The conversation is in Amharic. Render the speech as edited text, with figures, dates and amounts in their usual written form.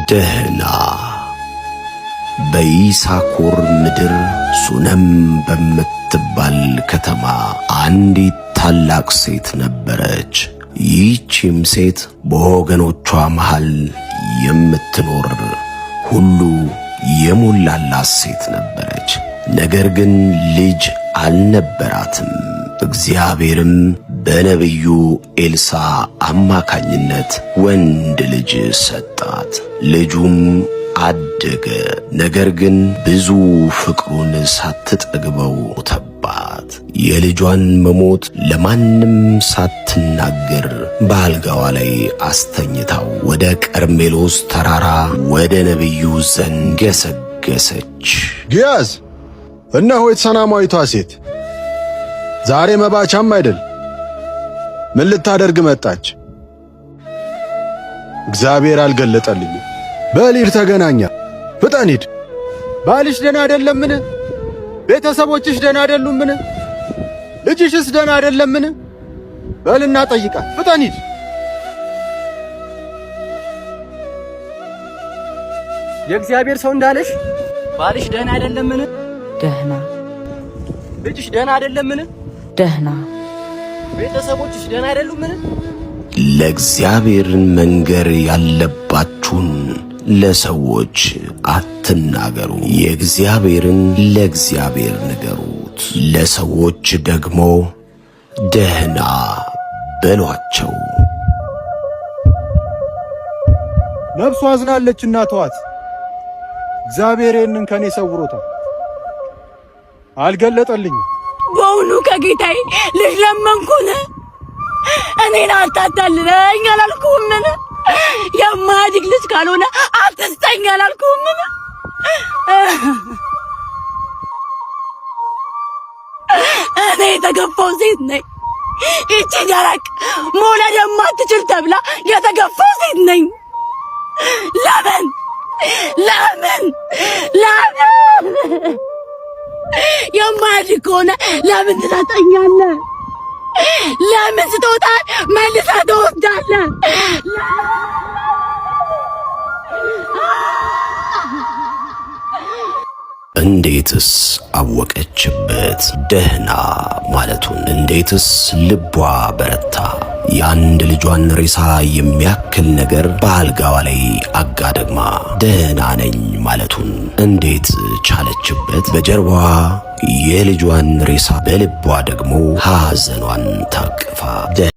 ደህና በይሳኮር ምድር ሱነም በምትባል ከተማ አንዲት ታላቅ ሴት ነበረች። ይህችም ሴት በወገኖቿ መሃል የምትኖር ሁሉ የሞላላት ሴት ነበረች። ነገር ግን ልጅ አልነበራትም። እግዚአብሔርም በነቢዩ ኤልሳ አማካኝነት ወንድ ልጅ ሰጣት። ልጁም አደገ። ነገር ግን ብዙ ፍቅሩን ሳትጠግበው ሞተባት። የልጇን መሞት ለማንም ሳትናገር በአልጋዋ ላይ አስተኝታው ወደ ቀርሜሎስ ተራራ ወደ ነቢዩ ዘንድ ገሰገሰች። ግያዝ፣ እነሆ የተሰናማዊቷ ሴት ዛሬ መባቻም አይደል? ምን ልታደርግ መጣች? እግዚአብሔር አልገለጠልኝም። በል ሂድ፣ ተገናኛ። ፍጠን ሂድ። ባልሽ ደህና አይደለምን? ቤተሰቦችሽ ደህና አይደሉምን? ልጅሽስ ደህና አይደለምን? በልና ጠይቃት። ፍጠን ሂድ። የእግዚአብሔር ሰው እንዳለሽ ባልሽ ደህና አይደለምን? ደህና። ልጅሽ ደህና አይደለምን? ደህና። ቤተሰቦችሽ ደህና አይደሉምን? ለእግዚአብሔር መንገር ያለባችሁን ለሰዎች አትናገሩ። የእግዚአብሔርን ለእግዚአብሔር ንገሩት። ለሰዎች ደግሞ ደህና በሏቸው። ነፍሱ አዝናለችና ተዋት። እግዚአብሔር ይህንን ከኔ ሰውሮታል፣ አልገለጠልኝም። በእውኑ ከጌታዬ ልጅ ለመንኩን? እኔን አታታልለኝ አላልኩህምን? የማያድግ ልጅ ካልሆነ አትስጠኝ አላልኩህምን? እኔ የተገፋው ሴት ነኝ። ይቺ ደረቅ መውለድ የማትችል ተብላ የተገፋው ሴት ነኝ። ለምን ለምን ለምን የማያድግ ከሆነ ለምን ትሰጠኛለህ? ለምን ስትወጣ መልሰህ ትወስዳለህ? እንዴትስ አወቀችበት ደህና ማለቱን? እንዴትስ ልቧ በረታ? የአንድ ልጇን ሬሳ የሚያክል ነገር በአልጋዋ ላይ አጋደግማ ደህና ነኝ ማለቱን እንዴት ቻለችበት? በጀርባዋ የልጇን ሬሳ፣ በልቧ ደግሞ ሐዘኗን ታቅፋ